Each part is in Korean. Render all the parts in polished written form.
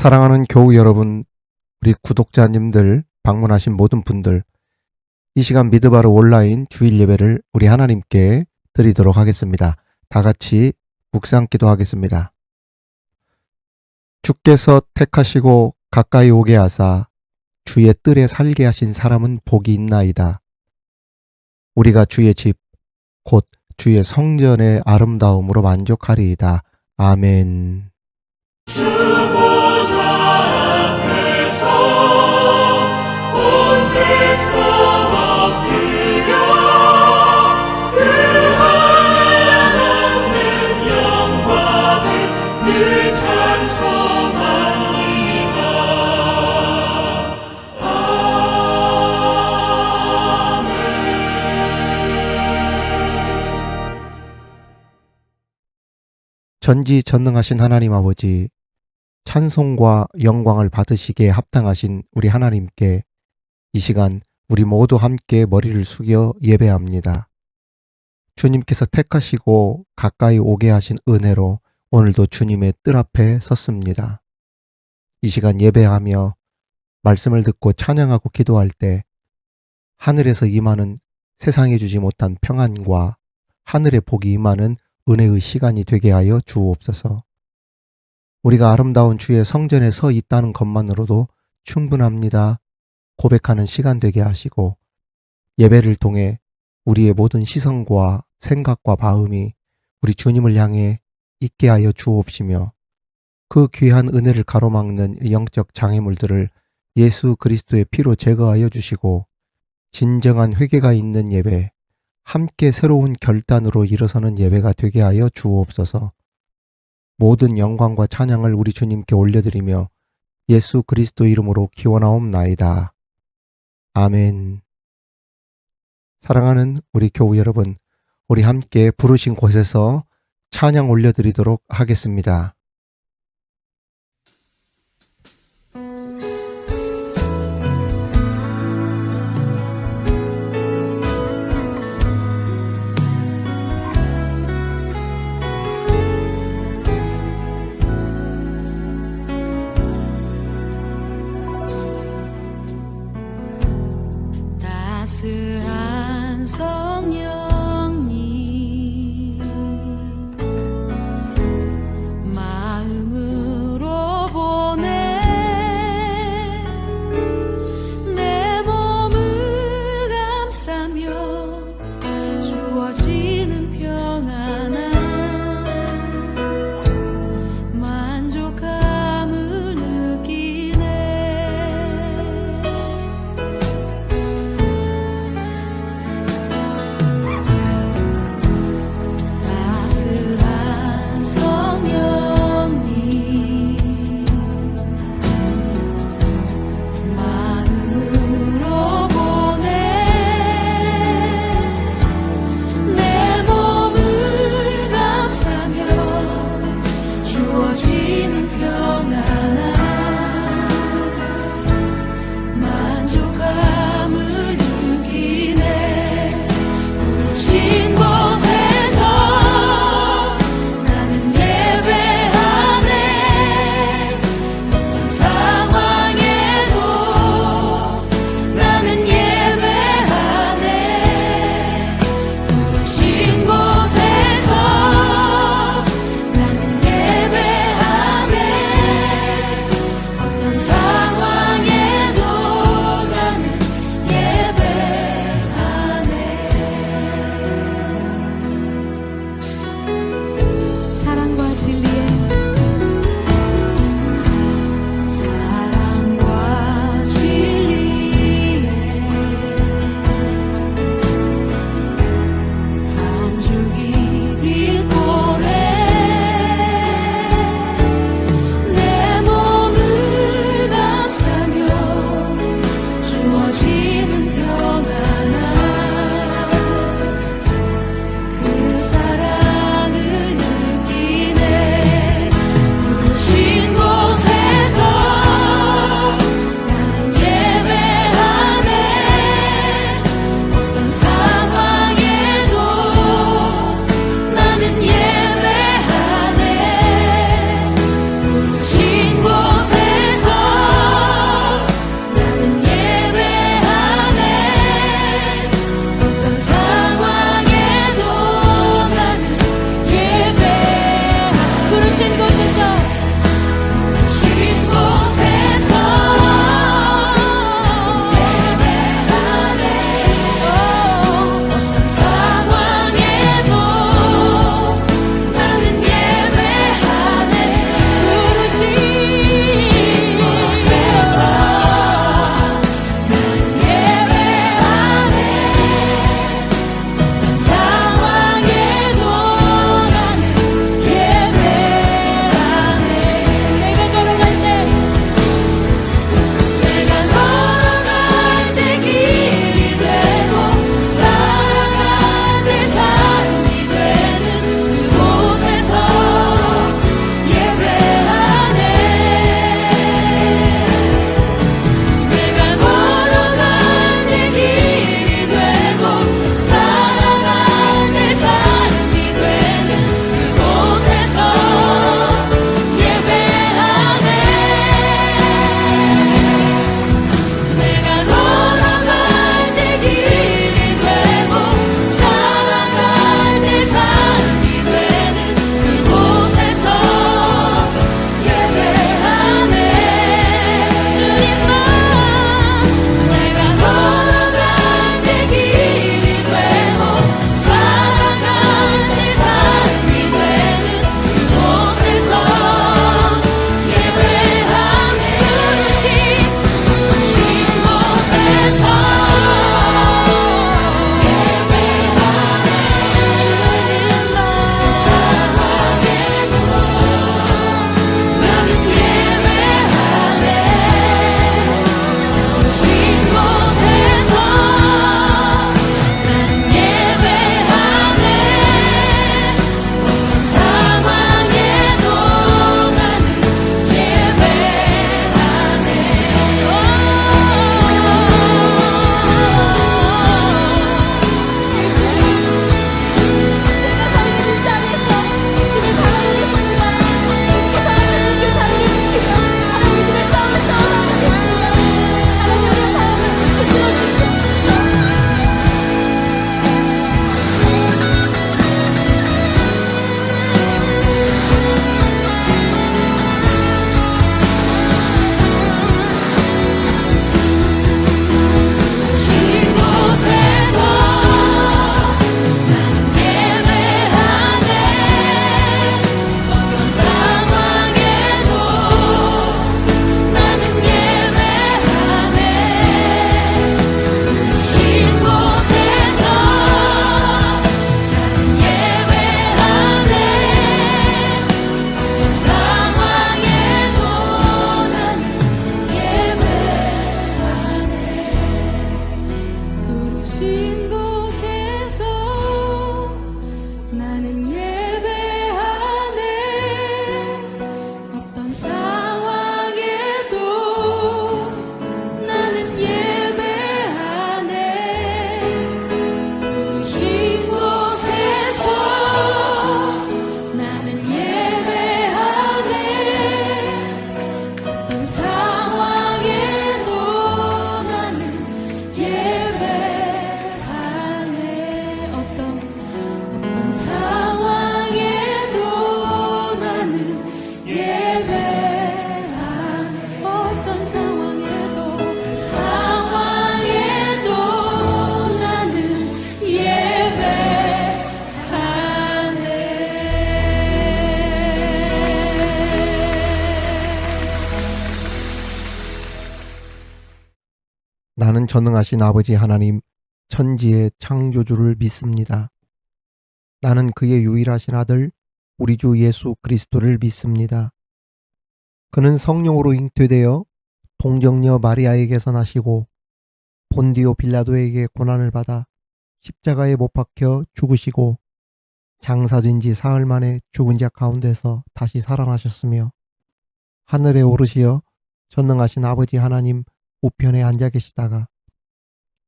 사랑하는 교우 여러분, 우리 구독자님들, 방문하신 모든 분들, 이 시간 미드바르 온라인 주일 예배를 우리 하나님께 드리도록 하겠습니다. 다 같이 묵상 기도하겠습니다. 주께서 택하시고 가까이 오게 하사 주의 뜰에 살게 하신 사람은 복이 있나이다. 우리가 주의 집, 곧 주의 성전의 아름다움으로 만족하리이다. 아멘. 전지전능하신 하나님 아버지, 찬송과 영광을 받으시기에 합당하신 우리 하나님께 이 시간 우리 모두 함께 머리를 숙여 예배합니다. 주님께서 택하시고 가까이 오게 하신 은혜로 오늘도 주님의 뜰 앞에 섰습니다. 이 시간 예배하며 말씀을 듣고 찬양하고 기도할 때 하늘에서 임하는 세상에 주지 못한 평안과 하늘의 복이 임하는 은혜의 시간이 되게 하여 주옵소서. 우리가 아름다운 주의 성전에 서 있다는 것만으로도 충분합니다. 고백하는 시간 되게 하시고 예배를 통해 우리의 모든 시선과 생각과 마음이 우리 주님을 향해 있게 하여 주옵시며 그 귀한 은혜를 가로막는 영적 장애물들을 예수 그리스도의 피로 제거하여 주시고 진정한 회개가 있는 예배, 함께 새로운 결단으로 일어서는 예배가 되게 하여 주옵소서. 모든 영광과 찬양을 우리 주님께 올려드리며 예수 그리스도 이름으로 기원하옵나이다. 아멘. 사랑하는 우리 교우 여러분, 우리 함께 부르신 곳에서 찬양 올려드리도록 하겠습니다. 따스한 성령님 나는 전능하신 아버지 하나님, 천지의 창조주를 믿습니다. 나는 그의 유일하신 아들, 우리 주 예수 그리스도를 믿습니다. 그는 성령으로 잉태되어 동정녀 마리아에게서 나시고 본디오 빌라도에게 고난을 받아 십자가에 못 박혀 죽으시고 장사된 지 사흘 만에 죽은 자 가운데서 다시 살아나셨으며 하늘에 오르시어 전능하신 아버지 하나님 우편에 앉아 계시다가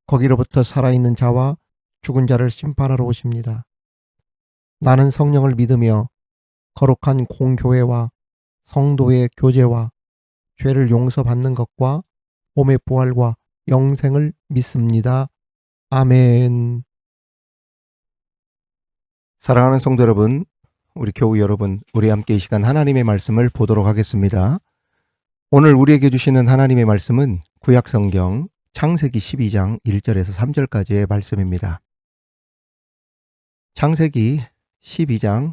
거기로부터 살아있는 자와 죽은 자를 심판하러 오십니다. 나는 성령을 믿으며 거룩한 공교회와 성도의 교제와 죄를 용서받는 것과 몸의 부활과 영생을 믿습니다. 아멘. 사랑하는 성도 여러분, 우리 교우 여러분, 우리 함께 이 시간 하나님의 말씀을 보도록 하겠습니다. 오늘 우리에게 주시는 하나님의 말씀은 구약성경 창세기 12장 1절에서 3절까지의 말씀입니다. 창세기 12장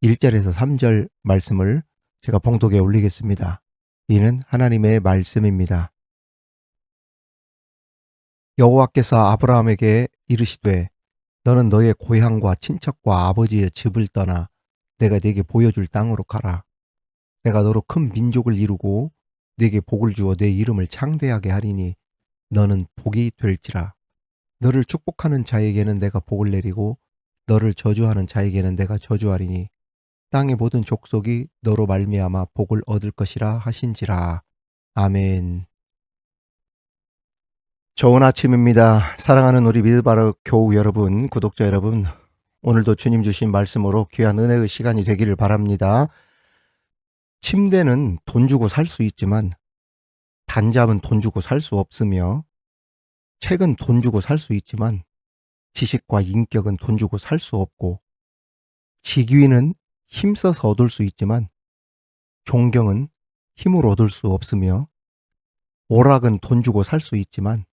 1절에서 3절 말씀을 제가 봉독에 올리겠습니다. 이는 하나님의 말씀입니다. 여호와께서 아브라함에게 이르시되 너는 너의 고향과 친척과 아버지의 집을 떠나 내가 네게 보여줄 땅으로 가라. 내가 너로 큰 민족을 이루고 네게 복을 주어 내 이름을 창대하게 하리니 너는 복이 될지라. 너를 축복하는 자에게는 내가 복을 내리고 너를 저주하는 자에게는 내가 저주하리니 땅의 모든 족속이 너로 말미암아 복을 얻을 것이라 하신지라. 아멘. 좋은 아침입니다. 사랑하는 우리 밀바르 교우 여러분, 구독자 여러분, 오늘도 주님 주신 말씀으로 귀한 은혜의 시간이 되기를 바랍니다. 침대는 돈 주고 살 수 있지만 단잠은 돈 주고 살 수 없으며 책은 돈 주고 살 수 있지만 지식과 인격은 돈 주고 살 수 없고 직위는 힘써서 얻을 수 있지만 존경은 힘으로 얻을 수 없으며 오락은 돈 주고 살 수 있지만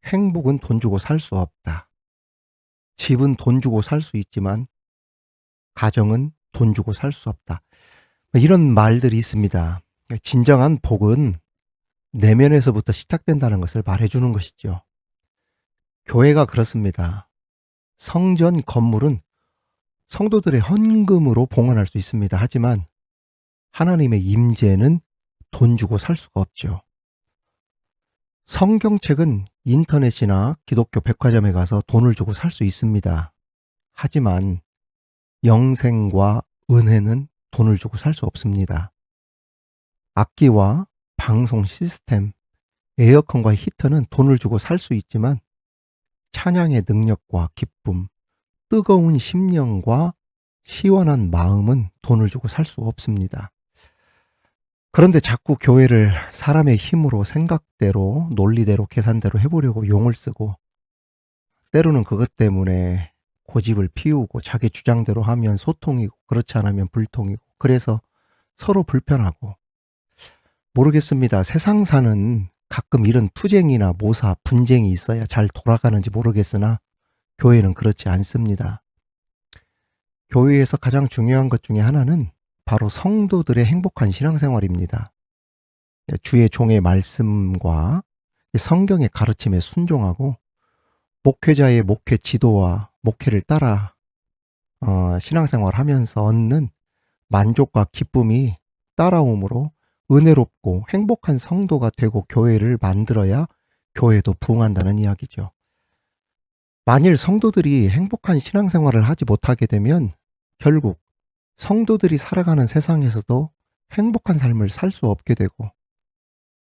행복은 돈 주고 살 수 없다. 집은 돈 주고 살 수 있지만 가정은 돈 주고 살 수 없다. 이런 말들이 있습니다. 진정한 복은 내면에서부터 시작된다는 것을 말해주는 것이죠. 교회가 그렇습니다. 성전 건물은 성도들의 헌금으로 봉헌할 수 있습니다. 하지만 하나님의 임재는 돈 주고 살 수가 없죠. 성경책은 인터넷이나 기독교 백화점에 가서 돈을 주고 살 수 있습니다. 하지만 영생과 은혜는 돈을 주고 살 수 없습니다. 악기와 방송 시스템, 에어컨과 히터는 돈을 주고 살 수 있지만 찬양의 능력과 기쁨, 뜨거운 심령과 시원한 마음은 돈을 주고 살 수 없습니다. 그런데 자꾸 교회를 사람의 힘으로 생각대로 논리대로 계산대로 해보려고 용을 쓰고 때로는 그것 때문에 고집을 피우고 자기 주장대로 하면 소통이고 그렇지 않으면 불통이고 그래서 서로 불편하고 모르겠습니다. 세상사는 가끔 이런 투쟁이나 모사, 분쟁이 있어야 잘 돌아가는지 모르겠으나 교회는 그렇지 않습니다. 교회에서 가장 중요한 것 중에 하나는 바로 성도들의 행복한 신앙생활입니다. 주의 종의 말씀과 성경의 가르침에 순종하고 목회자의 목회 지도와 목회를 따라 신앙생활 하면서 얻는 만족과 기쁨이 따라오므로 은혜롭고 행복한 성도가 되고 교회를 만들어야 교회도 부흥한다는 이야기죠. 만일 성도들이 행복한 신앙생활을 하지 못하게 되면 결국 성도들이 살아가는 세상에서도 행복한 삶을 살 수 없게 되고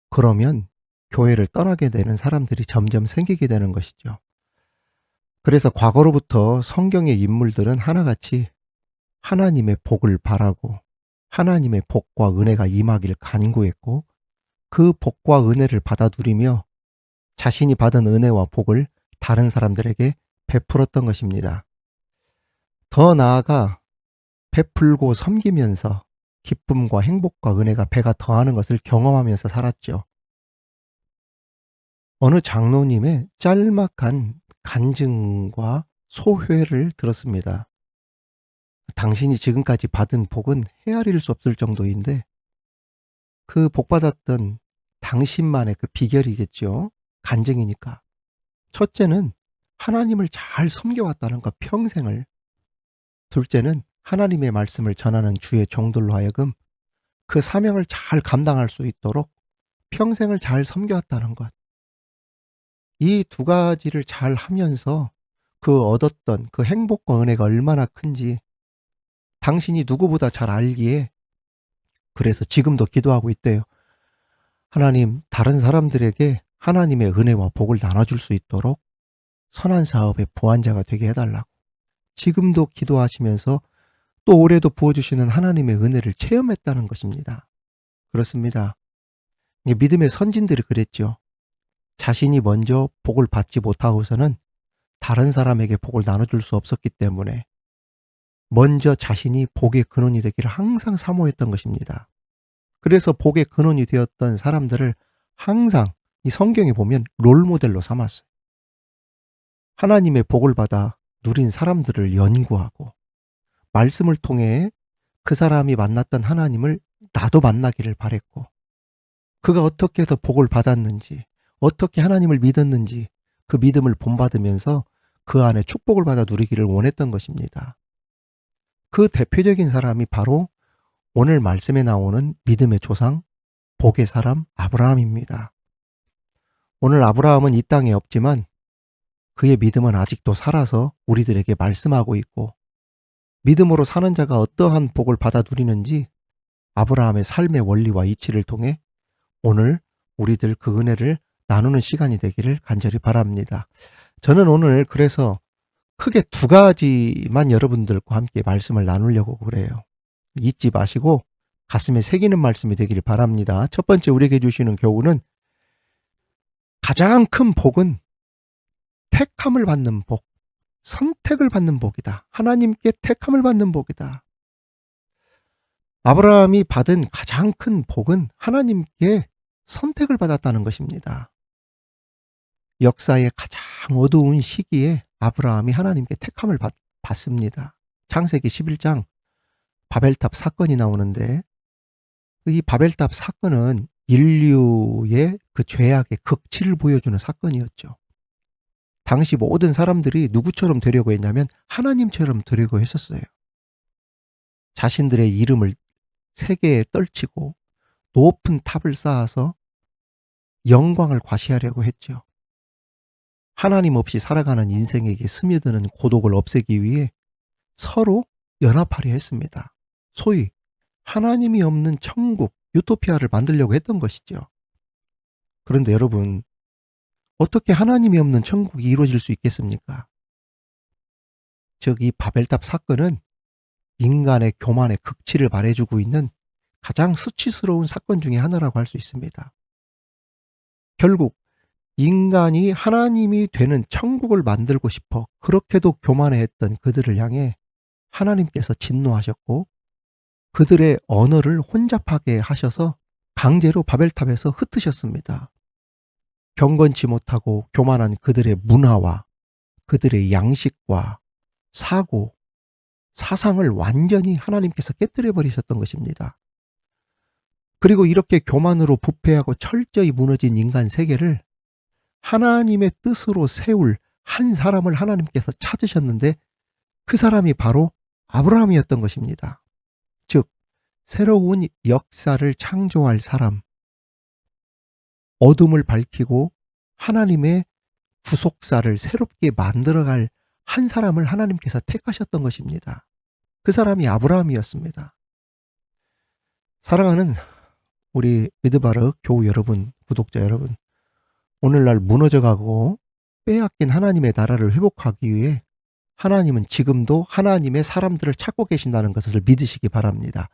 그러면 교회를 떠나게 되는 사람들이 점점 생기게 되는 것이죠. 그래서 과거로부터 성경의 인물들은 하나같이 하나님의 복을 바라고 하나님의 복과 은혜가 임하길 간구했고 그 복과 은혜를 받아 누리며 자신이 받은 은혜와 복을 다른 사람들에게 베풀었던 것입니다. 더 나아가 베풀고 섬기면서 기쁨과 행복과 은혜가 배가 더하는 것을 경험하면서 살았죠. 어느 장로님의 짤막한 간증과 소회를 들었습니다. 당신이 지금까지 받은 복은 헤아릴 수 없을 정도인데 그 복 받았던 당신만의 그 비결이겠죠. 간증이니까. 첫째는 하나님을 잘 섬겨왔다는 것, 평생을. 둘째는 하나님의 말씀을 전하는 주의 종들로 하여금 그 사명을 잘 감당할 수 있도록 평생을 잘 섬겨왔다는 것. 이 두 가지를 잘 하면서 그 얻었던 그 행복과 은혜가 얼마나 큰지 당신이 누구보다 잘 알기에, 그래서 지금도 기도하고 있대요. 하나님, 다른 사람들에게 하나님의 은혜와 복을 나눠줄 수 있도록 선한 사업의 부환자가 되게 해달라고. 지금도 기도하시면서 또 올해도 부어주시는 하나님의 은혜를 체험했다는 것입니다. 그렇습니다. 믿음의 선진들이 그랬죠. 자신이 먼저 복을 받지 못하고서는 다른 사람에게 복을 나눠줄 수 없었기 때문에 먼저 자신이 복의 근원이 되기를 항상 사모했던 것입니다. 그래서 복의 근원이 되었던 사람들을 항상 이 성경에 보면 롤모델로 삼았어요. 하나님의 복을 받아 누린 사람들을 연구하고 말씀을 통해 그 사람이 만났던 하나님을 나도 만나기를 바랬고, 그가 어떻게 해서 복을 받았는지, 어떻게 하나님을 믿었는지 그 믿음을 본받으면서 그 안에 축복을 받아 누리기를 원했던 것입니다. 그 대표적인 사람이 바로 오늘 말씀에 나오는 믿음의 조상, 복의 사람 아브라함입니다. 오늘 아브라함은 이 땅에 없지만 그의 믿음은 아직도 살아서 우리들에게 말씀하고 있고, 믿음으로 사는 자가 어떠한 복을 받아 누리는지 아브라함의 삶의 원리와 이치를 통해 오늘 우리들 그 은혜를 나누는 시간이 되기를 간절히 바랍니다. 저는 오늘 그래서 크게 두 가지만 여러분들과 함께 말씀을 나누려고 그래요. 잊지 마시고 가슴에 새기는 말씀이 되기를 바랍니다. 첫 번째 우리에게 주시는 교훈은 가장 큰 복은 택함을 받는 복, 선택을 받는 복이다. 하나님께 택함을 받는 복이다. 아브라함이 받은 가장 큰 복은 하나님께 선택을 받았다는 것입니다. 역사의 가장 어두운 시기에 아브라함이 하나님께 택함을 받습니다. 창세기 11장 바벨탑 사건이 나오는데, 이 바벨탑 사건은 인류의 그 죄악의 극치를 보여주는 사건이었죠. 당시 모든 사람들이 누구처럼 되려고 했냐면 하나님처럼 되려고 했었어요. 자신들의 이름을 세계에 떨치고 높은 탑을 쌓아서 영광을 과시하려고 했죠. 하나님 없이 살아가는 인생에게 스며드는 고독을 없애기 위해 서로 연합하려 했습니다. 소위 하나님이 없는 천국, 유토피아를 만들려고 했던 것이죠. 그런데 여러분, 어떻게 하나님이 없는 천국이 이루어질 수 있겠습니까? 즉, 이 바벨탑 사건은 인간의 교만의 극치를 말해주고 있는 가장 수치스러운 사건 중에 하나라고 할 수 있습니다. 결국 인간이 하나님이 되는 천국을 만들고 싶어 그렇게도 교만해했던 그들을 향해 하나님께서 진노하셨고, 그들의 언어를 혼잡하게 하셔서 강제로 바벨탑에서 흩으셨습니다. 경건치 못하고 교만한 그들의 문화와 그들의 양식과 사고, 사상을 완전히 하나님께서 깨뜨려 버리셨던 것입니다. 그리고 이렇게 교만으로 부패하고 철저히 무너진 인간 세계를 하나님의 뜻으로 세울 한 사람을 하나님께서 찾으셨는데, 그 사람이 바로 아브라함이었던 것입니다. 즉, 새로운 역사를 창조할 사람, 어둠을 밝히고 하나님의 구속사를 새롭게 만들어갈 한 사람을 하나님께서 택하셨던 것입니다. 그 사람이 아브라함이었습니다. 사랑하는 우리 미드바르 교우 여러분, 구독자 여러분, 오늘날 무너져가고 빼앗긴 하나님의 나라를 회복하기 위해 하나님은 지금도 하나님의 사람들을 찾고 계신다는 것을 믿으시기 바랍니다.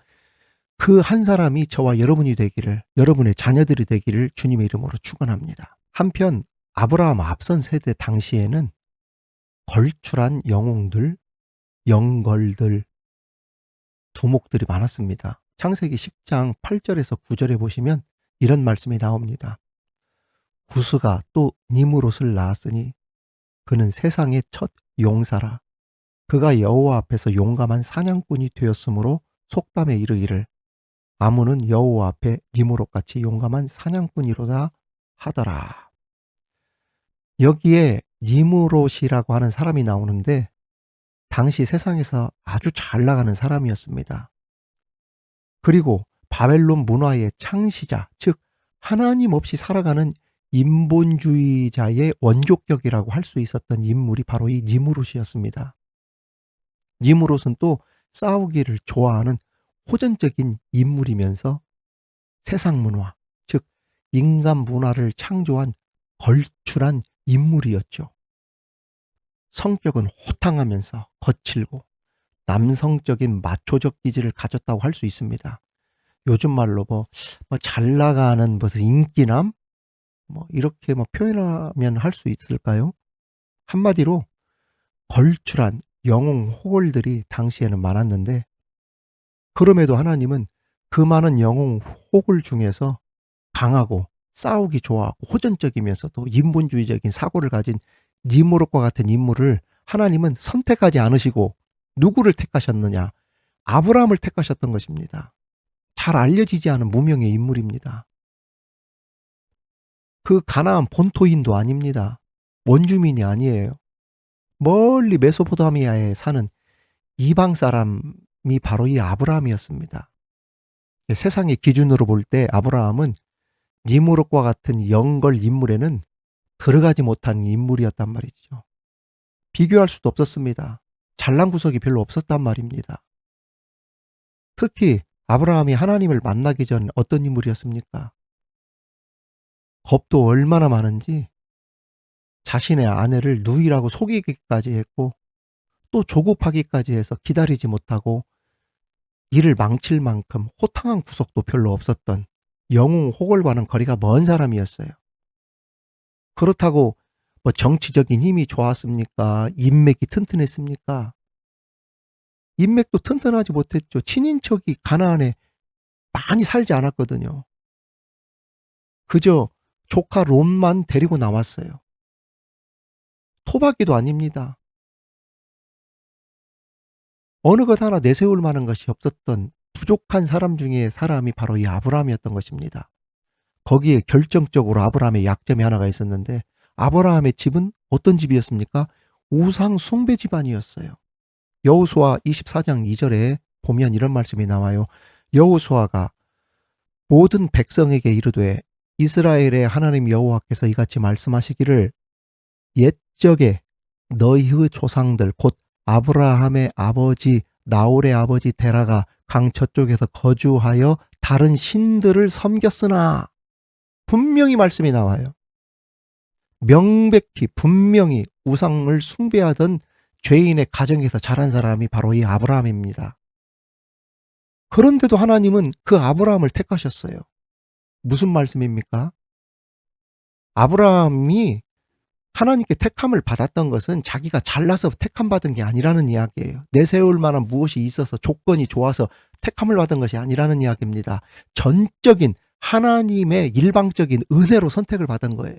그 한 사람이 저와 여러분이 되기를, 여러분의 자녀들이 되기를 주님의 이름으로 축원합니다. 한편 아브라함 앞선 세대 당시에는 걸출한 영웅들, 영걸들, 두목들이 많았습니다. 창세기 10장 8절에서 9절에 보시면 이런 말씀이 나옵니다. 구스가 또 니므롯을 낳았으니 그는 세상의 첫 용사라. 그가 여호와 앞에서 용감한 사냥꾼이 되었으므로 속담에 이르기를 아문은 여호와 앞에 니므롯같이 용감한 사냥꾼이로다 하더라. 여기에 니무롯이라고 하는 사람이 나오는데 당시 세상에서 아주 잘 나가는 사람이었습니다. 그리고 바벨론 문화의 창시자, 즉 하나님 없이 살아가는 인본주의자의 원조격이라고 할 수 있었던 인물이 바로 이 니무롯이었습니다. 니무롯은 또 싸우기를 좋아하는 호전적인 인물이면서 세상 문화, 즉 인간 문화를 창조한 걸출한 인물이었죠. 성격은 호탕하면서 거칠고 남성적인 마초적 기질을 가졌다고 할 수 있습니다. 요즘 말로 잘 나가는 무슨 인기남? 이렇게 표현하면 할 수 있을까요? 한마디로 걸출한 영웅 호걸들이 당시에는 많았는데 그럼에도 하나님은 그 많은 영웅 호걸 중에서 강하고 싸우기 좋아하고 호전적이면서도 인본주의적인 사고를 가진 니무롯과 같은 인물을 하나님은 선택하지 않으시고 누구를 택하셨느냐? 아브라함을 택하셨던 것입니다. 잘 알려지지 않은 무명의 인물입니다. 그 가나안 본토인도 아닙니다. 원주민이 아니에요. 멀리 메소포타미아에 사는 이방 사람이 바로 이 아브라함이었습니다. 세상의 기준으로 볼 때 아브라함은 니무롯과 같은 영걸 인물에는 들어가지 못한 인물이었단 말이죠. 비교할 수도 없었습니다. 잘난 구석이 별로 없었단 말입니다. 특히 아브라함이 하나님을 만나기 전 어떤 인물이었습니까? 겁도 얼마나 많은지 자신의 아내를 누이라고 속이기까지 했고 또 조급하기까지 해서 기다리지 못하고 일을 망칠 만큼 호탕한 구석도 별로 없었던 영웅 호걸과는 거리가 먼 사람이었어요. 그렇다고 정치적인 힘이 좋았습니까? 인맥이 튼튼했습니까? 인맥도 튼튼하지 못했죠. 친인척이 가나안에 많이 살지 않았거든요. 그저 조카 롯만 데리고 나왔어요. 토박이도 아닙니다. 어느 것 하나 내세울 만한 것이 없었던 부족한 사람 중에 사람이 바로 이 아브라함이었던 것입니다. 거기에 결정적으로 아브라함의 약점이 하나가 있었는데 아브라함의 집은 어떤 집이었습니까? 우상 숭배 집안이었어요. 여호수아 24장 2절에 보면 이런 말씀이 나와요. 여호수아가 모든 백성에게 이르되 이스라엘의 하나님 여호와께서 이같이 말씀하시기를 옛적에 너희의 조상들 곧 아브라함의 아버지 나홀의 아버지 데라가 강 저쪽에서 거주하여 다른 신들을 섬겼으나 분명히 말씀이 나와요. 명백히 분명히 우상을 숭배하던 죄인의 가정에서 자란 사람이 바로 이 아브라함입니다. 그런데도 하나님은 그 아브라함을 택하셨어요. 무슨 말씀입니까? 아브라함이 하나님께 택함을 받았던 것은 자기가 잘나서 택함 받은 게 아니라는 이야기예요. 내세울 만한 무엇이 있어서 조건이 좋아서 택함을 받은 것이 아니라는 이야기입니다. 전적인 하나님의 일방적인 은혜로 선택을 받은 거예요.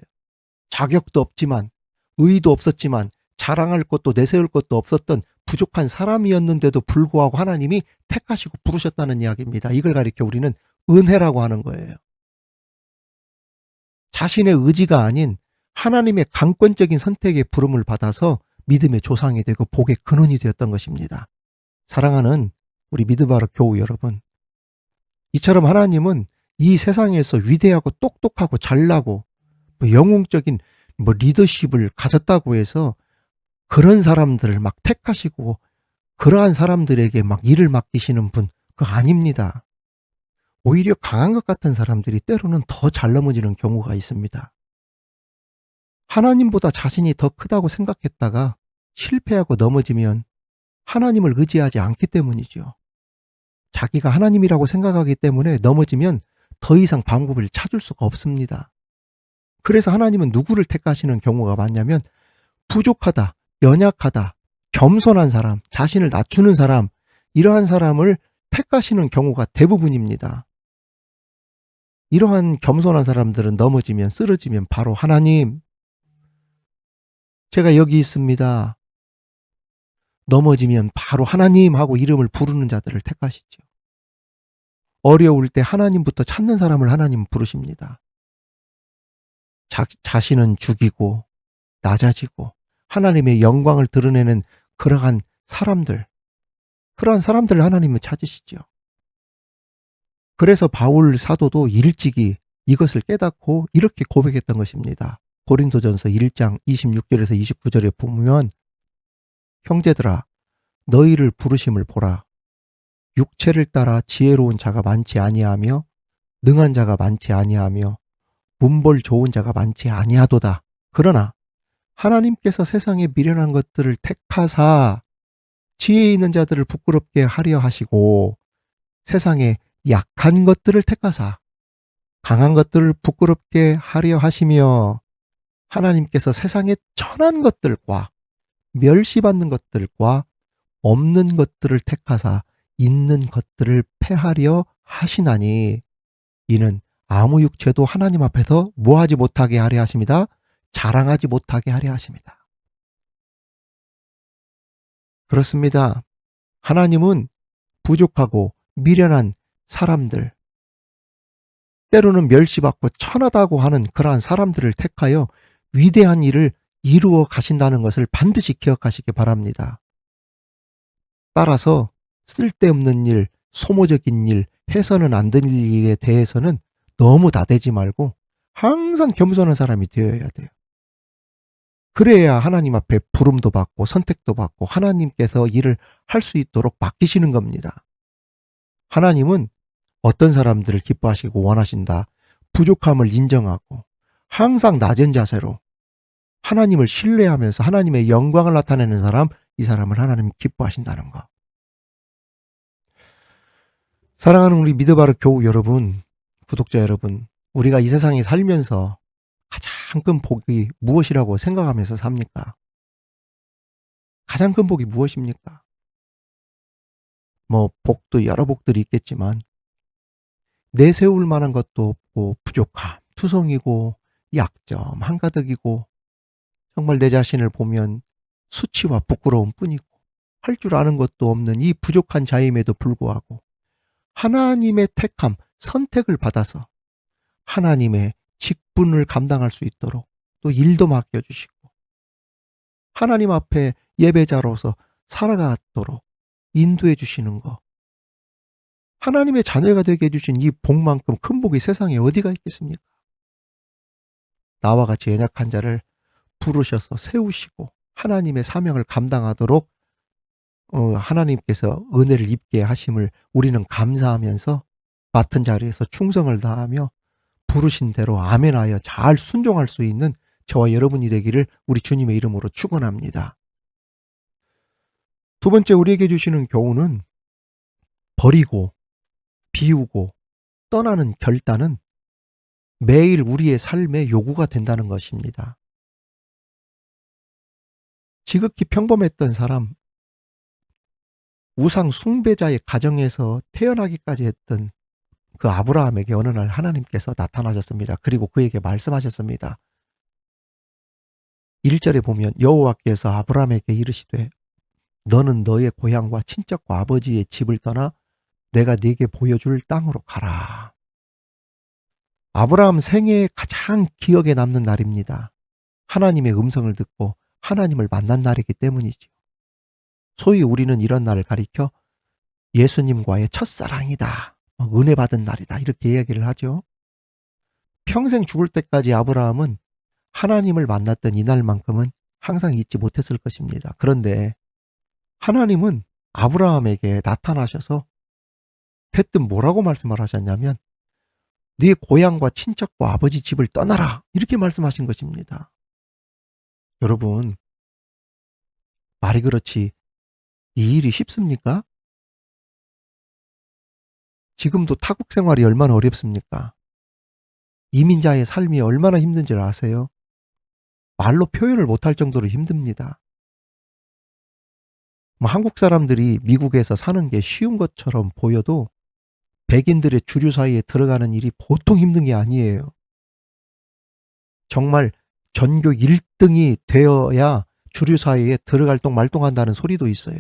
자격도 없지만 의의도 없었지만 자랑할 것도 내세울 것도 없었던 부족한 사람이었는데도 불구하고 하나님이 택하시고 부르셨다는 이야기입니다. 이걸 가리켜 우리는 은혜라고 하는 거예요. 자신의 의지가 아닌 하나님의 강권적인 선택의 부름을 받아서 믿음의 조상이 되고 복의 근원이 되었던 것입니다. 사랑하는 우리 미드바르 교우 여러분, 이처럼 하나님은 이 세상에서 위대하고 똑똑하고 잘나고 영웅적인 리더십을 가졌다고 해서 그런 사람들을 막 택하시고 그러한 사람들에게 막 일을 맡기시는 분, 그거 아닙니다. 오히려 강한 것 같은 사람들이 때로는 더 잘 넘어지는 경우가 있습니다. 하나님보다 자신이 더 크다고 생각했다가 실패하고 넘어지면 하나님을 의지하지 않기 때문이죠. 자기가 하나님이라고 생각하기 때문에 넘어지면 더 이상 방법을 찾을 수가 없습니다. 그래서 하나님은 누구를 택하시는 경우가 많냐면 부족하다, 연약하다, 겸손한 사람, 자신을 낮추는 사람, 이러한 사람을 택하시는 경우가 대부분입니다. 이러한 겸손한 사람들은 넘어지면 쓰러지면 바로 하나님, 제가 여기 있습니다. 넘어지면 바로 하나님 하고 이름을 부르는 자들을 택하시죠. 어려울 때 하나님부터 찾는 사람을 하나님은 부르십니다. 자신은 죽이고 낮아지고 하나님의 영광을 드러내는 그러한 사람들, 그러한 사람들을 하나님은 찾으시죠. 그래서 바울 사도도 일찍이 이것을 깨닫고 이렇게 고백했던 것입니다. 고린도전서 1장 26절에서 29절에 보면 형제들아 너희를 부르심을 보라. 육체를 따라 지혜로운 자가 많지 아니하며 능한 자가 많지 아니하며 문벌 좋은 자가 많지 아니하도다. 그러나 하나님께서 세상에 미련한 것들을 택하사 지혜 있는 자들을 부끄럽게 하려 하시고 세상에 약한 것들을 택하사 강한 것들을 부끄럽게 하려 하시며 하나님께서 세상에 천한 것들과 멸시받는 것들과 없는 것들을 택하사 있는 것들을 패하려 하시나니 이는 아무 육체도 하나님 앞에서 뭐하지 못하게 하려 하십니다. 자랑하지 못하게 하려 하십니다. 그렇습니다. 하나님은 부족하고 미련한 사람들, 때로는 멸시받고 천하다고 하는 그러한 사람들을 택하여 위대한 일을 이루어 가신다는 것을 반드시 기억하시기 바랍니다. 따라서 쓸데없는 일, 소모적인 일, 해서는 안 될 일에 대해서는 너무 나대지 말고 항상 겸손한 사람이 되어야 돼요. 그래야 하나님 앞에 부름도 받고 선택도 받고 하나님께서 일을 할 수 있도록 맡기시는 겁니다. 하나님은 어떤 사람들을 기뻐하시고 원하신다. 부족함을 인정하고 항상 낮은 자세로 하나님을 신뢰하면서 하나님의 영광을 나타내는 사람, 이 사람을 하나님이 기뻐하신다는 거. 사랑하는 우리 믿어바르 교우 여러분, 구독자 여러분, 우리가 이 세상에 살면서 가장 큰 복이 무엇이라고 생각하면서 삽니까? 가장 큰 복이 무엇입니까? 복도 여러 복들이 있겠지만 내세울 만한 것도 없고 부족함, 투성이고 약점 한가득이고 정말 내 자신을 보면 수치와 부끄러움 뿐이고 할 줄 아는 것도 없는 이 부족한 자임에도 불구하고 하나님의 택함, 선택을 받아서 하나님의 직분을 감당할 수 있도록 또 일도 맡겨주시고 하나님 앞에 예배자로서 살아가도록 인도해 주시는 거. 하나님의 자녀가 되게 해주신 이 복만큼 큰 복이 세상에 어디가 있겠습니까? 나와 같이 연약한 자를 부르셔서 세우시고 하나님의 사명을 감당하도록 하나님께서 은혜를 입게 하심을 우리는 감사하면서 맡은 자리에서 충성을 다하며 부르신 대로 아멘하여 잘 순종할 수 있는 저와 여러분이 되기를 우리 주님의 이름으로 축원합니다. 두 번째 우리에게 주시는 교훈은 버리고 비우고 떠나는 결단은 매일 우리의 삶의 요구가 된다는 것입니다. 지극히 평범했던 사람, 우상 숭배자의 가정에서 태어나기까지 했던 그 아브라함에게 어느 날 하나님께서 나타나셨습니다. 그리고 그에게 말씀하셨습니다. 1절에 보면 여호와께서 아브라함에게 이르시되 너는 너의 고향과 친척과 아버지의 집을 떠나 내가 네게 보여줄 땅으로 가라. 아브라함 생애에 가장 기억에 남는 날입니다. 하나님의 음성을 듣고 하나님을 만난 날이기 때문이죠. 소위 우리는 이런 날을 가리켜 예수님과의 첫사랑이다, 은혜 받은 날이다 이렇게 이야기를 하죠. 평생 죽을 때까지 아브라함은 하나님을 만났던 이날만큼은 항상 잊지 못했을 것입니다. 그런데 하나님은 아브라함에게 나타나셔서 대뜸 뭐라고 말씀을 하셨냐면 네 고향과 친척과 아버지 집을 떠나라 이렇게 말씀하신 것입니다. 여러분, 말이 그렇지 이 일이 쉽습니까? 지금도 타국 생활이 얼마나 어렵습니까? 이민자의 삶이 얼마나 힘든지 아세요? 말로 표현을 못할 정도로 힘듭니다. 한국 사람들이 미국에서 사는 게 쉬운 것처럼 보여도 백인들의 주류 사이에 들어가는 일이 보통 힘든 게 아니에요. 정말 전교 1등이 되어야 주류 사이에 들어갈 동 말동한다는 소리도 있어요.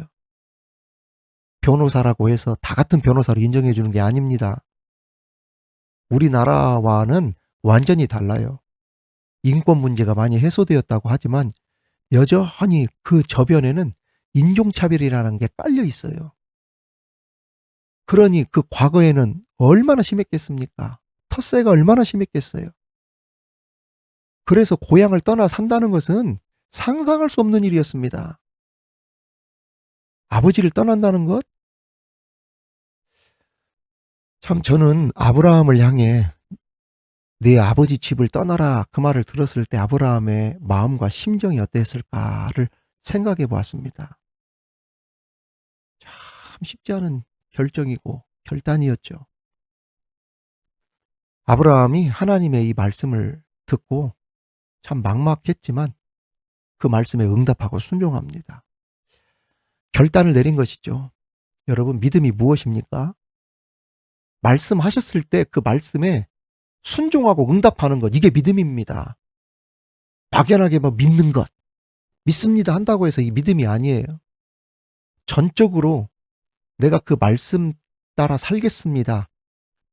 변호사라고 해서 다 같은 변호사로 인정해 주는 게 아닙니다. 우리나라와는 완전히 달라요. 인권 문제가 많이 해소되었다고 하지만 여전히 그 저변에는 인종차별이라는 게 깔려 있어요. 그러니 그 과거에는 얼마나 심했겠습니까? 텃세가 얼마나 심했겠어요. 그래서 고향을 떠나 산다는 것은 상상할 수 없는 일이었습니다. 아버지를 떠난다는 것? 참 저는 아브라함을 향해 내 아버지 집을 떠나라 그 말을 들었을 때 아브라함의 마음과 심정이 어땠을까를 생각해 보았습니다. 참 쉽지 않은 결정이고 결단이었죠. 아브라함이 하나님의 이 말씀을 듣고 참 막막했지만 그 말씀에 응답하고 순종합니다. 결단을 내린 것이죠. 여러분, 믿음이 무엇입니까? 말씀하셨을 때 그 말씀에 순종하고 응답하는 것, 이게 믿음입니다. 막연하게 믿는 것, 믿습니다 한다고 해서 이 믿음이 아니에요. 전적으로 내가 그 말씀 따라 살겠습니다,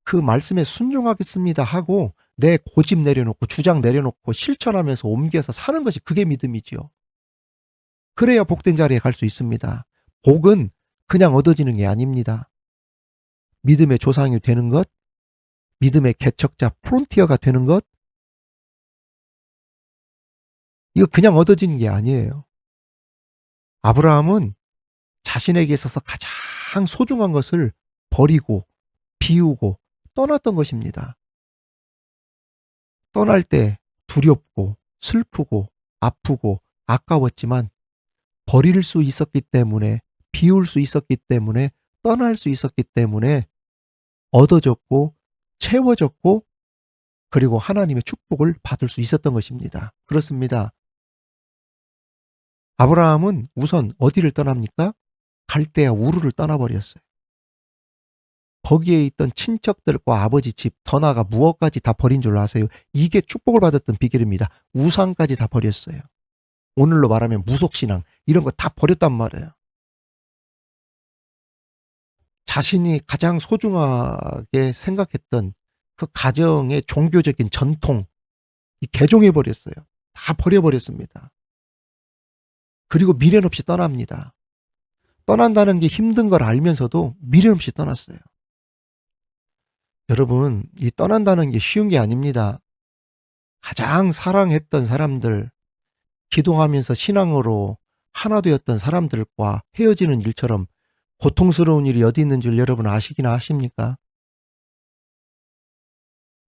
그 말씀에 순종하겠습니다 하고 내 고집 내려놓고 주장 내려놓고 실천하면서 옮겨서 사는 것이 그게 믿음이지요. 그래야 복된 자리에 갈 수 있습니다. 복은 그냥 얻어지는 게 아닙니다. 믿음의 조상이 되는 것, 믿음의 개척자 프론티어가 되는 것, 이거 그냥 얻어지는 게 아니에요. 아브라함은 자신에게 있어서 가장 소중한 것을 버리고 비우고 떠났던 것입니다. 떠날 때 두렵고 슬프고 아프고 아까웠지만 버릴 수 있었기 때문에, 비울 수 있었기 때문에, 떠날 수 있었기 때문에 얻어졌고 채워졌고 그리고 하나님의 축복을 받을 수 있었던 것입니다. 그렇습니다. 아브라함은 우선 어디를 떠납니까? 갈대아 우르를 떠나버렸어요. 거기에 있던 친척들과 아버지 집, 더 나아가 무엇까지 다 버린 줄 아세요? 이게 축복을 받았던 비결입니다. 우상까지 다 버렸어요. 오늘로 말하면 무속신앙, 이런 거 다 버렸단 말이에요. 자신이 가장 소중하게 생각했던 그 가정의 종교적인 전통, 개종해버렸어요. 다 버려버렸습니다. 그리고 미련 없이 떠납니다. 떠난다는 게 힘든 걸 알면서도 미련 없이 떠났어요. 여러분, 이 떠난다는 게 쉬운 게 아닙니다. 가장 사랑했던 사람들, 기도하면서 신앙으로 하나 되었던 사람들과 헤어지는 일처럼 고통스러운 일이 어디 있는 줄 여러분 아시기나 하십니까?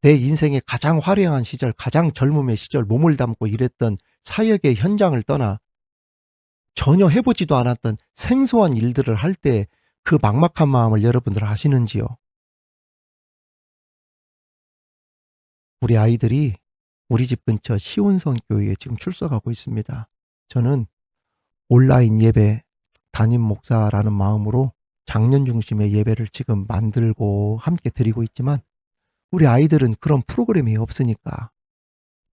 내 인생의 가장 화려한 시절, 가장 젊음의 시절, 몸을 담고 일했던 사역의 현장을 떠나 전혀 해보지도 않았던 생소한 일들을 할 때 그 막막한 마음을 여러분들 아시는지요? 우리 아이들이 우리 집 근처 시온성 교회에 지금 출석하고 있습니다. 저는 온라인 예배 담임 목사라는 마음으로 장년 중심의 예배를 지금 만들고 함께 드리고 있지만 우리 아이들은 그런 프로그램이 없으니까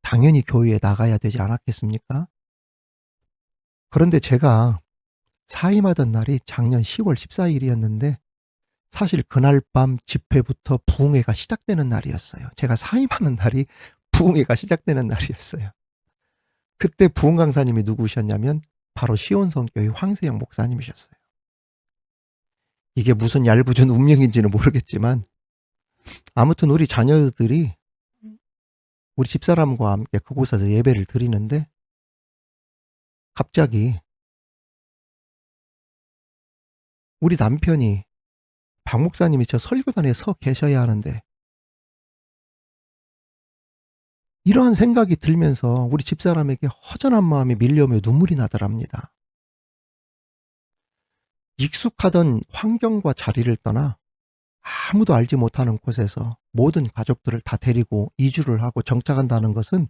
당연히 교회에 나가야 되지 않았겠습니까? 그런데 제가 사임하던 날이 작년 10월 14일이었는데 사실 그날 밤 집회부터 부흥회가 시작되는 날이었어요. 제가 사임하는 날이 부흥회가 시작되는 날이었어요. 그때 부흥 강사님이 누구셨냐면 바로 시온성교회 황세영 목사님이셨어요. 이게 무슨 얄궂은 운명인지는 모르겠지만 아무튼 우리 자녀들이 우리 집사람과 함께 그곳에서 예배를 드리는데 갑자기 우리 남편이 박 목사님이 저 설교단에 서 계셔야 하는데 이러한 생각이 들면서 우리 집사람에게 허전한 마음이 밀려오며 눈물이 나더랍니다. 익숙하던 환경과 자리를 떠나 아무도 알지 못하는 곳에서 모든 가족들을 다 데리고 이주를 하고 정착한다는 것은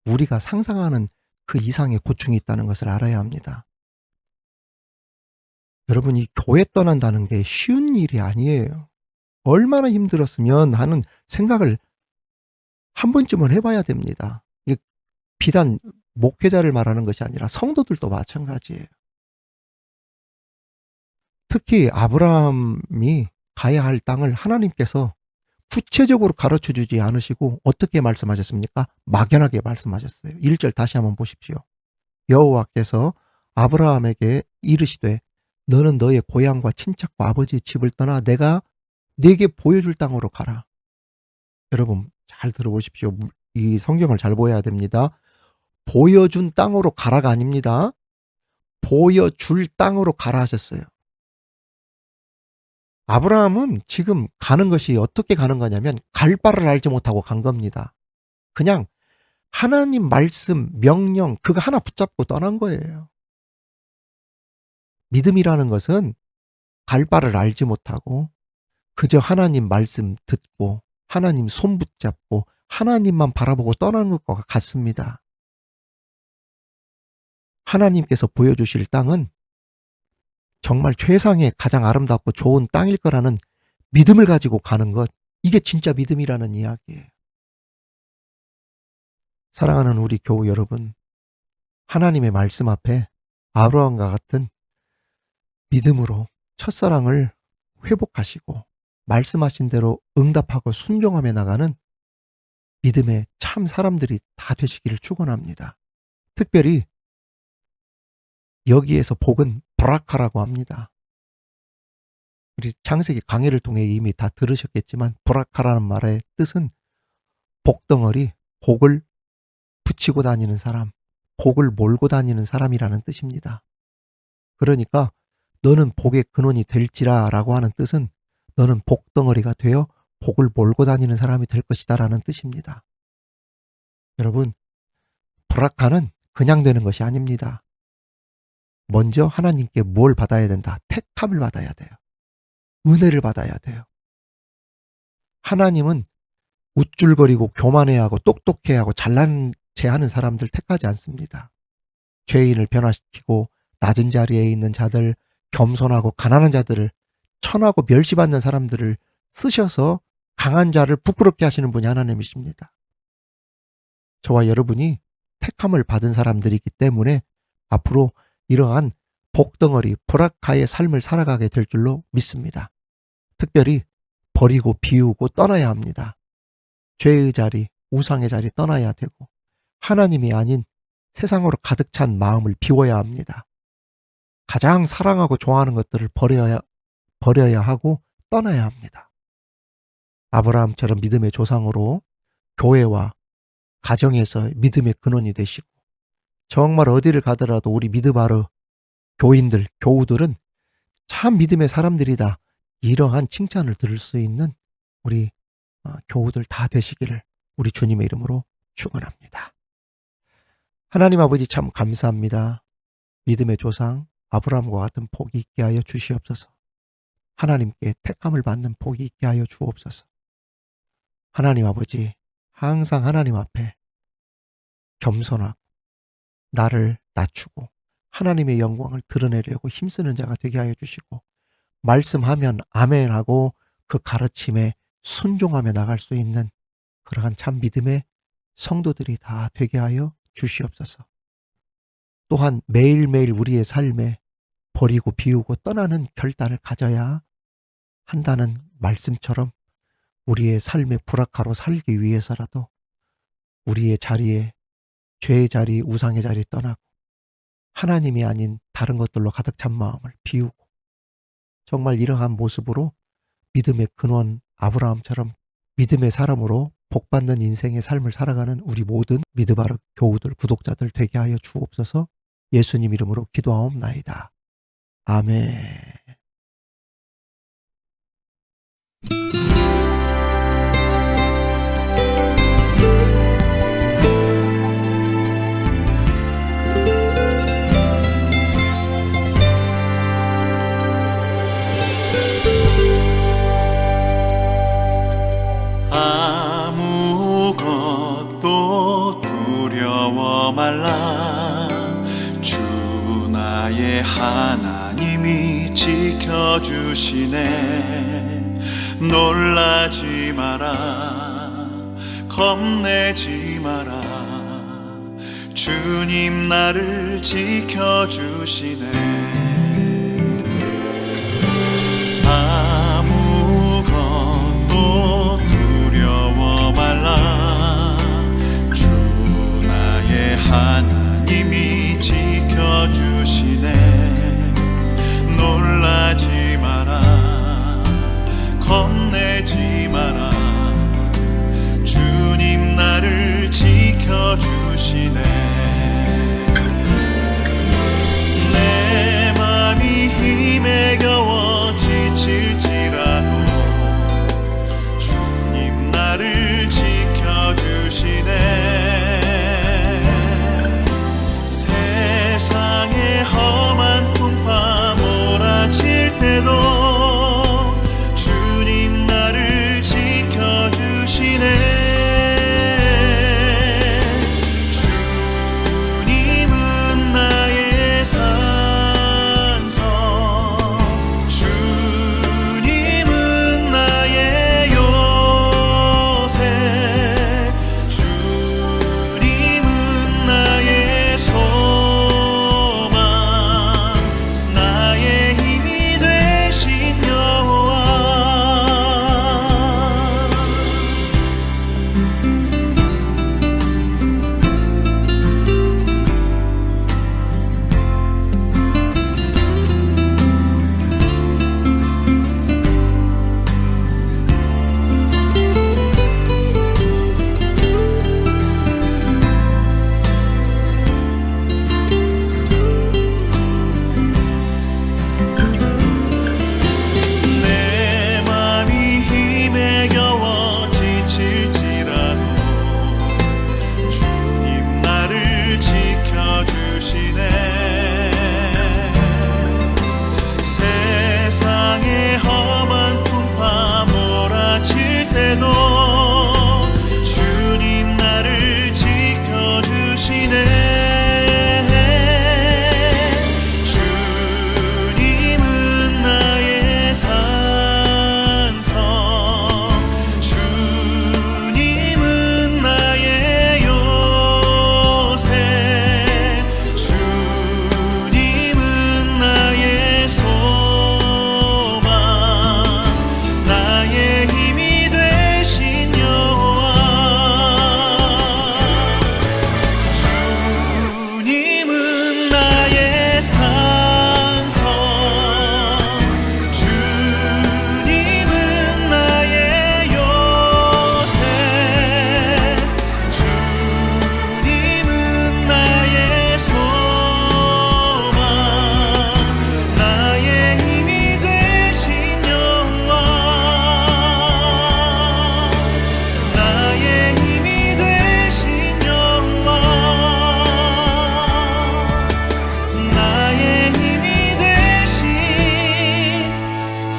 우리가 상상하는 그 이상의 고충이 있다는 것을 알아야 합니다. 여러분, 이 교회 떠난다는 게 쉬운 일이 아니에요. 얼마나 힘들었으면 하는 생각을 한 번쯤은 해봐야 됩니다. 이게 비단 목회자를 말하는 것이 아니라 성도들도 마찬가지예요. 특히 아브라함이 가야 할 땅을 하나님께서 구체적으로 가르쳐 주지 않으시고 어떻게 말씀하셨습니까? 막연하게 말씀하셨어요. 1절 다시 한번 보십시오. 여호와께서 아브라함에게 이르시되 너는 너의 고향과 친척과 아버지의 집을 떠나 내가 네게 보여줄 땅으로 가라. 여러분 잘 들어보십시오. 이 성경을 잘 보여야 됩니다. 보여준 땅으로 가라가 아닙니다. 보여줄 땅으로 가라 하셨어요. 아브라함은 지금 가는 것이 어떻게 가는 거냐면 갈 바를 알지 못하고 간 겁니다. 그냥 하나님 말씀, 명령 그거 하나 붙잡고 떠난 거예요. 믿음이라는 것은 갈 바를 알지 못하고 그저 하나님 말씀 듣고 하나님 손 붙잡고 하나님만 바라보고 떠나는 것과 같습니다. 하나님께서 보여주실 땅은 정말 최상의 가장 아름답고 좋은 땅일 거라는 믿음을 가지고 가는 것, 이게 진짜 믿음이라는 이야기예요. 사랑하는 우리 교우 여러분, 하나님의 말씀 앞에 아브라함과 같은 믿음으로 첫사랑을 회복하시고 말씀하신 대로 응답하고 순종하며 나가는 믿음의 참 사람들이 다 되시기를 축원합니다. 특별히 여기에서 복은 브라카라고 합니다. 우리 창세기 강의를 통해 이미 다 들으셨겠지만 브라카라는 말의 뜻은 복덩어리, 복을 붙이고 다니는 사람, 복을 몰고 다니는 사람이라는 뜻입니다. 그러니까 너는 복의 근원이 될지라 라고 하는 뜻은 너는 복덩어리가 되어 복을 몰고 다니는 사람이 될 것이다 라는 뜻입니다. 여러분, 브라카는 그냥 되는 것이 아닙니다. 먼저 하나님께 뭘 받아야 된다? 택함을 받아야 돼요. 은혜를 받아야 돼요. 하나님은 우쭐거리고 교만해하고 똑똑해하고 잘난 체하는 사람들 택하지 않습니다. 죄인을 변화시키고 낮은 자리에 있는 자들, 겸손하고 가난한 자들을 천하고 멸시받는 사람들을 쓰셔서 강한 자를 부끄럽게 하시는 분이 하나님이십니다. 저와 여러분이 택함을 받은 사람들이기 때문에 앞으로 이러한 복덩어리, 브라카의 삶을 살아가게 될 줄로 믿습니다. 특별히 버리고 비우고 떠나야 합니다. 죄의 자리, 우상의 자리 떠나야 되고 하나님이 아닌 세상으로 가득 찬 마음을 비워야 합니다. 가장 사랑하고 좋아하는 것들을 버려야 하고 떠나야 합니다. 아브라함처럼 믿음의 조상으로 교회와 가정에서 믿음의 근원이 되시고 정말 어디를 가더라도 우리 미드바르 교인들, 교우들은 참 믿음의 사람들이다. 이러한 칭찬을 들을 수 있는 우리 교우들 다 되시기를 우리 주님의 이름으로 축원합니다. 하나님 아버지 참 감사합니다. 믿음의 조상 아브라함과 같은 복이 있게 하여 주시옵소서. 하나님께 택함을 받는 복이 있게 하여 주옵소서. 하나님 아버지 항상 하나님 앞에 겸손하고 나를 낮추고 하나님의 영광을 드러내려고 힘쓰는 자가 되게 하여 주시고 말씀하면 아멘하고 그 가르침에 순종하며 나갈 수 있는 그러한 참 믿음의 성도들이 다 되게 하여 주시옵소서. 또한 매일매일 우리의 삶에 버리고 비우고 떠나는 결단을 가져야 한다는 말씀처럼 우리의 삶의 불악하로 살기 위해서라도 우리의 자리에 죄의 자리, 우상의 자리 떠나고 하나님이 아닌 다른 것들로 가득 찬 마음을 비우고 정말 이러한 모습으로 믿음의 근원 아브라함처럼 믿음의 사람으로 복받는 인생의 삶을 살아가는 우리 모든 미드바르 교우들, 구독자들 되게 하여 주옵소서. 예수님 이름으로 기도하옵나이다. 아멘. 아무것도 두려워 말라. 주 나의 하나님이 지켜주시네. 놀라지 마라. 겁내지 마라. 주님 나를 지켜주시네. 아무것도 지켜주시네. 내 맘이 힘에 겨워 지칠지라도 주님 나를 지켜주시네. 세상의 험한 풍파 몰아칠 때도 주님 나를 지켜주시네. 주님은 나의 산성, 주님은 나의 요새, 주님은 나의 소망, 나의 힘이 되신 여호와. 내 맘이 힘에 겨워 지칠지라도 주님 나를 지켜주시네. 세상의 험한 풍파 몰아칠 때도 주님 나를 지켜주시네. 주님은 나의 산성, 주님은 나의 요새, 주님은 나의 소망, 나의 힘이 되신 여호와. 주님은 나의 산성, 주님은 나의 요새, 주님은 나의 소망, 나의 힘이 되신 여호와. 나의 힘이 되신 여호와. 나의 힘이 되신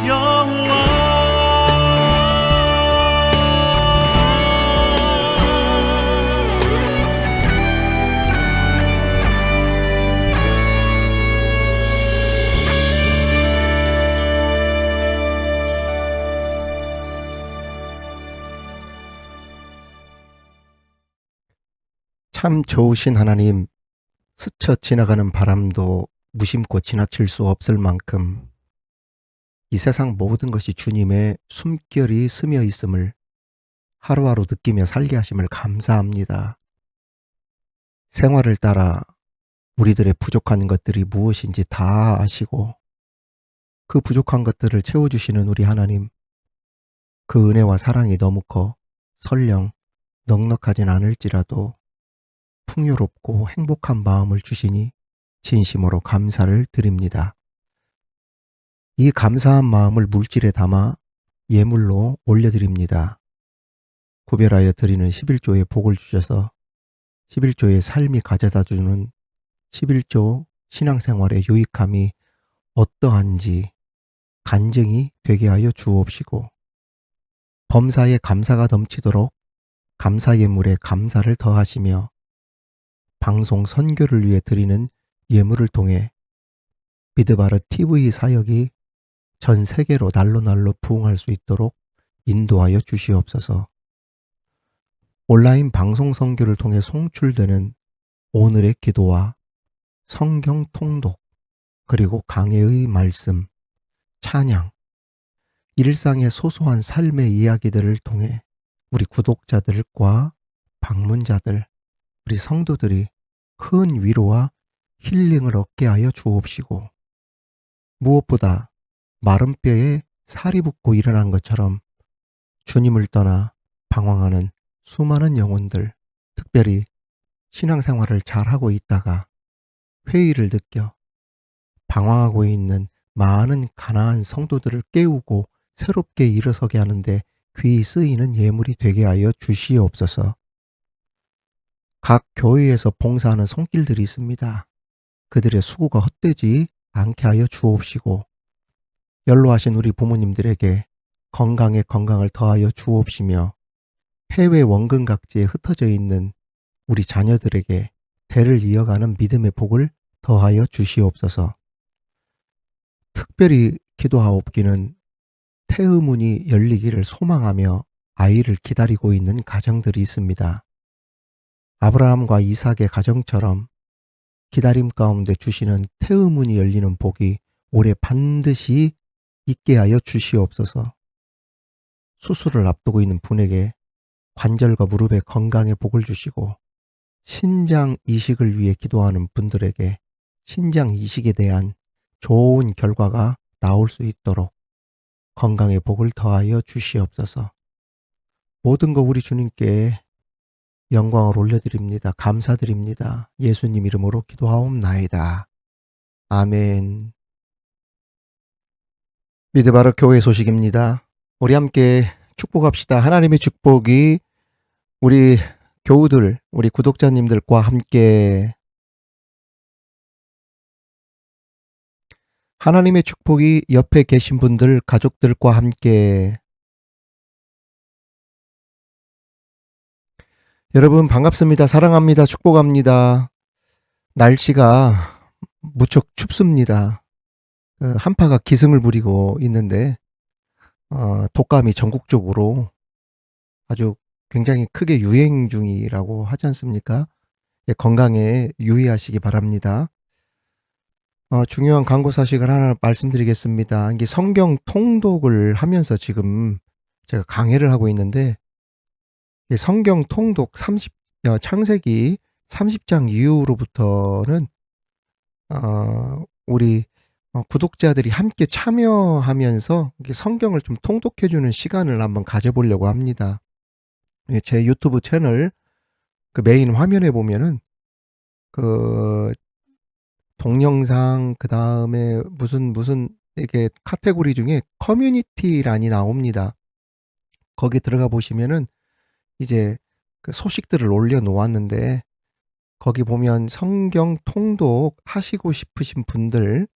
여호와. 참 좋으신 하나님, 스쳐 지나가는 바람도 무심코 지나칠 수 없을 만큼 이 세상 모든 것이 주님의 숨결이 스며 있음을 하루하루 느끼며 살게 하심을 감사합니다. 생활을 따라 우리들의 부족한 것들이 무엇인지 다 아시고 그 부족한 것들을 채워주시는 우리 하나님, 그 은혜와 사랑이 너무 커 설령 넉넉하진 않을지라도 풍요롭고 행복한 마음을 주시니 진심으로 감사를 드립니다. 이 감사한 마음을 물질에 담아 예물로 올려드립니다. 구별하여 드리는 11조의 복을 주셔서 11조의 삶이 가져다주는 11조 신앙생활의 유익함이 어떠한지 간증이 되게 하여 주옵시고 범사에 감사가 넘치도록 감사 예물에 감사를 더하시며 방송 선교를 위해 드리는 예물을 통해 미드바르 TV 사역이 전 세계로 날로 부흥할 수 있도록 인도하여 주시옵소서. 온라인 방송 선교를 통해 송출되는 오늘의 기도와 성경 통독, 그리고 강해의 말씀, 찬양, 일상의 소소한 삶의 이야기들을 통해 우리 구독자들과 방문자들, 우리 성도들이 큰 위로와 힐링을 얻게 하여 주옵시고, 무엇보다 마른 뼈에 살이 붙고 일어난 것처럼 주님을 떠나 방황하는 수많은 영혼들, 특별히 신앙생활을 잘하고 있다가 회의를 느껴 방황하고 있는 많은 가난한 성도들을 깨우고 새롭게 일어서게 하는데 귀히 쓰이는 예물이 되게 하여 주시옵소서. 각 교회에서 봉사하는 손길들이 있습니다. 그들의 수고가 헛되지 않게 하여 주옵시고 연로하신 우리 부모님들에게 건강에 건강을 더하여 주옵시며 해외 원근각지에 흩어져 있는 우리 자녀들에게 대를 이어가는 믿음의 복을 더하여 주시옵소서. 특별히 기도하옵기는 태의문이 열리기를 소망하며 아이를 기다리고 있는 가정들이 있습니다. 아브라함과 이삭의 가정처럼 기다림 가운데 주시는 태의문이 열리는 복이 올해 반드시 있게 하여 주시옵소서. 수술을 앞두고 있는 분에게 관절과 무릎의 건강의 복을 주시고 신장 이식을 위해 기도하는 분들에게 신장 이식에 대한 좋은 결과가 나올 수 있도록 건강의 복을 더하여 주시옵소서. 모든 거 우리 주님께 영광을 올려드립니다. 감사드립니다. 예수님 이름으로 기도하옵나이다. 아멘. 미드바르 교회 소식입니다. 우리 함께 축복합시다. 하나님의 축복이 우리 교우들, 우리 구독자님들과 함께 하나님의 축복이 옆에 계신 분들, 가족들과 함께 여러분 반갑습니다. 사랑합니다. 축복합니다. 날씨가 무척 춥습니다. 한파가 기승을 부리고 있는데 독감이 전국적으로 아주 굉장히 크게 유행 중이라고 하지 않습니까? 건강에 유의하시기 바랍니다. 중요한 광고 사실을 하나 말씀드리겠습니다. 이게 성경 통독을 하면서 지금 제가 강해를 하고 있는데 성경 통독 창세기 30장 이후로부터는 우리 구독자들이 함께 참여하면서 성경을 좀 통독해주는 시간을 한번 가져보려고 합니다. 제 유튜브 채널 그 메인 화면에 보면은 그 동영상 그 다음에 무슨 이게 카테고리 중에 커뮤니티란이 나옵니다. 거기 들어가 보시면은 이제 그 소식들을 올려놓았는데 거기 보면 성경 통독 하시고 싶으신 분들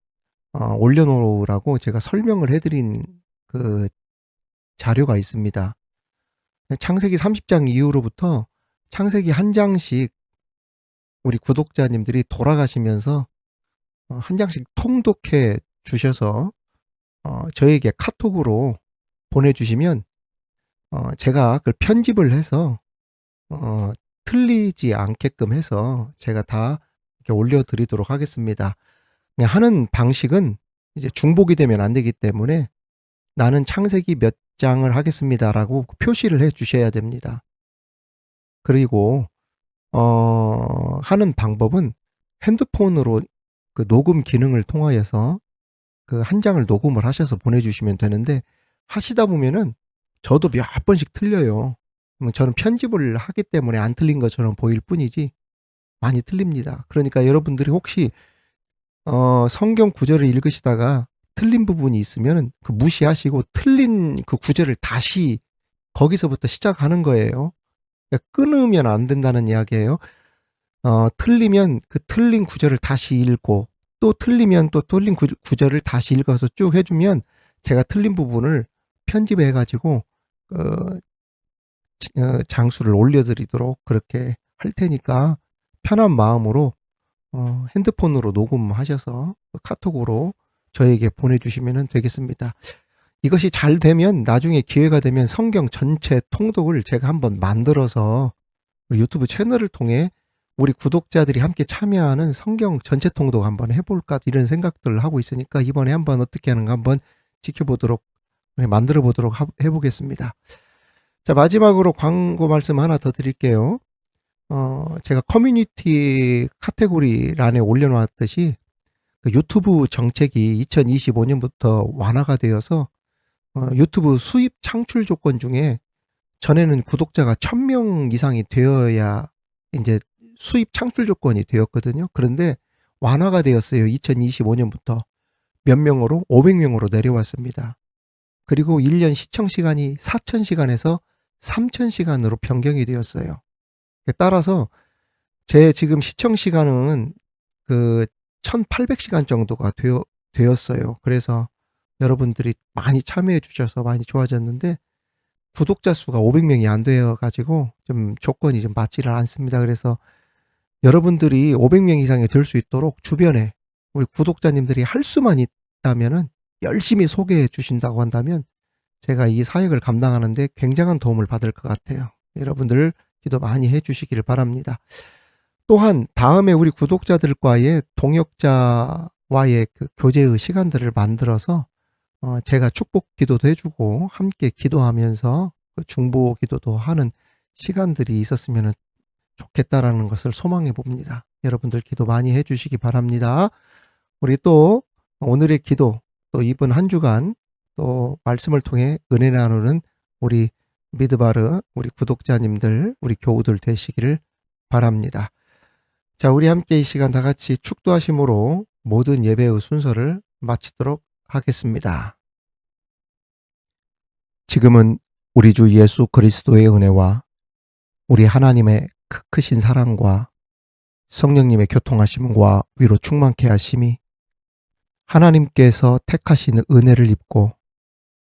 올려놓으라고 제가 설명을 해드린 그 자료가 있습니다. 창세기 30장 이후로부터 창세기 한 장씩 우리 구독자님들이 돌아가시면서 한 장씩 통독해 주셔서 저에게 카톡으로 보내주시면 제가 그걸 편집을 해서 틀리지 않게끔 해서 제가 다 이렇게 올려드리도록 하겠습니다. 하는 방식은 이제 중복이 되면 안 되기 때문에 나는 창세기 몇 장을 하겠습니다라고 표시를 해 주셔야 됩니다. 그리고 하는 방법은 핸드폰으로 그 녹음 기능을 통하여서 그 한 장을 녹음을 하셔서 보내주시면 되는데 하시다 보면은 저도 몇 번씩 틀려요. 저는 편집을 하기 때문에 안 틀린 것처럼 보일 뿐이지 많이 틀립니다. 그러니까 여러분들이 혹시 성경 구절을 읽으시다가 틀린 부분이 있으면 그 무시하시고 틀린 그 구절을 다시 거기서부터 시작하는 거예요. 그러니까 끊으면 안 된다는 이야기예요. 틀리면 그 틀린 구절을 다시 읽고 또 틀리면 또 틀린 구절을 다시 읽어서 쭉 해주면 제가 틀린 부분을 편집해 가지고 장수를 올려드리도록 그렇게 할 테니까 편한 마음으로 핸드폰으로 녹음하셔서 카톡으로 저에게 보내주시면 되겠습니다. 이것이 잘 되면 나중에 기회가 되면 성경 전체 통독을 제가 한번 만들어서 유튜브 채널을 통해 우리 구독자들이 함께 참여하는 성경 전체 통독 한번 해볼까 이런 생각들을 하고 있으니까 이번에 한번 어떻게 하는가 한번 지켜보도록 만들어 보도록 해보겠습니다. 자, 마지막으로 광고 말씀 하나 더 드릴게요. 제가 커뮤니티 카테고리란에 올려놨듯이 그 유튜브 정책이 2025년부터 완화가 되어서 유튜브 수입 창출 조건 중에 전에는 구독자가 1000명 이상이 되어야 이제 수입 창출 조건이 되었거든요. 그런데 완화가 되었어요. 2025년부터 몇 명으로 500명으로 내려왔습니다. 그리고 1년 시청 시간이 4,000시간에서 3,000시간으로 변경이 되었어요. 따라서 제 지금 시청 시간은 그 1,800시간 정도가 되었어요. 그래서 여러분들이 많이 참여해 주셔서 많이 좋아졌는데 구독자 수가 500명이 안 되어 가지고 좀 조건이 좀 맞지를 않습니다. 그래서 여러분들이 500명 이상이 될 수 있도록 주변에 우리 구독자님들이 할 수만 있다면은 열심히 소개해 주신다고 한다면 제가 이 사역을 감당하는데 굉장한 도움을 받을 것 같아요. 여러분들 기도 많이 해 주시기를 바랍니다. 또한 다음에 우리 구독자들과의 동역자와의 그 교제의 시간들을 만들어서 제가 축복 기도도 해주고 함께 기도하면서 그 중보 기도도 하는 시간들이 있었으면 좋겠다라는 것을 소망해 봅니다. 여러분들 기도 많이 해주시기 바랍니다. 우리 또 오늘의 기도, 또 이번 한 주간 또 말씀을 통해 은혜 나누는 우리 미드바르 우리 구독자님들, 우리 교우들 되시기를 바랍니다. 자, 우리 함께 이 시간 다 같이 축도하심으로 모든 예배의 순서를 마치도록 하겠습니다. 지금은 우리 주 예수 그리스도의 은혜와 우리 하나님의 크신 사랑과 성령님의 교통하심과 위로 충만케 하심이 하나님께서 택하신 은혜를 입고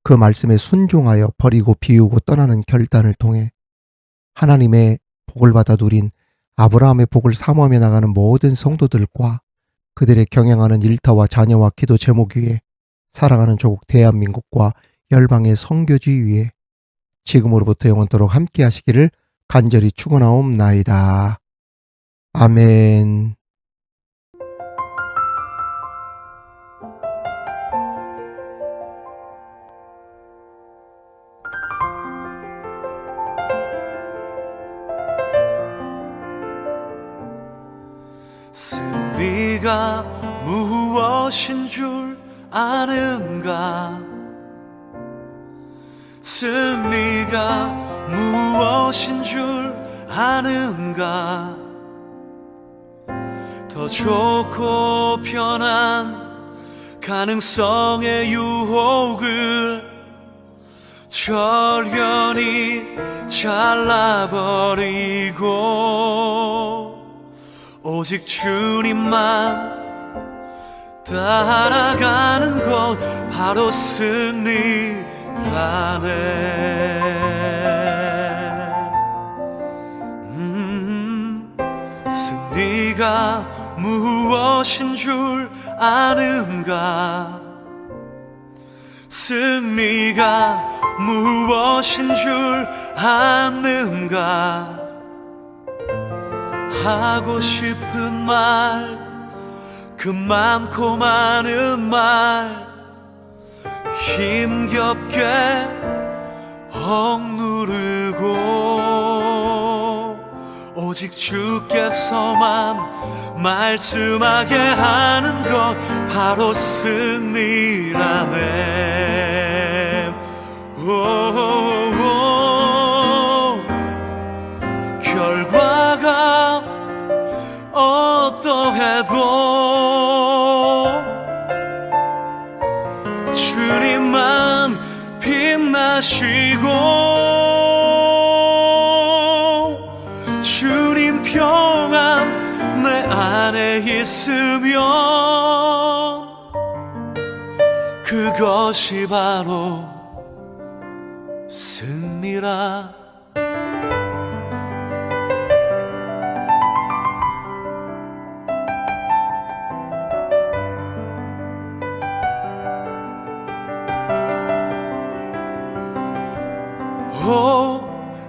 그 말씀에 순종하여 버리고 비우고 떠나는 결단을 통해 하나님의 복을 받아 누린 아브라함의 복을 사모하며 나가는 모든 성도들과 그들의 경영하는 일터와 자녀와 기도 제목 위에 살아가는 조국 대한민국과 열방의 선교지 위에 지금으로부터 영원토록 함께 하시기를 간절히 축원하옵나이다. 아멘. 승리가 무엇인 줄 아는가? 승리가 무엇인 줄 아는가? 더 좋고 편한 가능성의 유혹을 절연히 잘라버리고 오직 주님만 따라가는 것 바로 승리라네. 승리가 무엇인 줄 아는가? 승리가 무엇인 줄 아는가? 하고 싶은 말, 그 많고 많은 말 힘겹게 억누르고 오직 주께서만 말씀하게 하는 것 바로 승리라네. 결과가 어떠해도 주님만 빛나시고 주님 평안 내 안에 있으면 그것이 바로 승리라.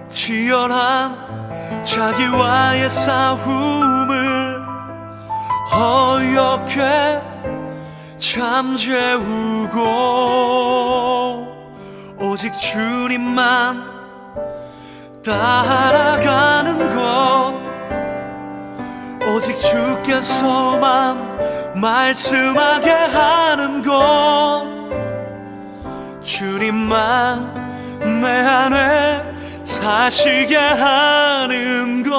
치열한 자기와의 싸움을 어렵게 잠재우고 오직 주님만 따라가는 것 오직 주께서만 말씀하게 하는 것 주님만 내 안에 사시게 하는 것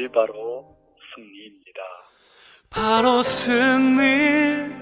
그것이 바로 승리입니다. 바로 승리라네.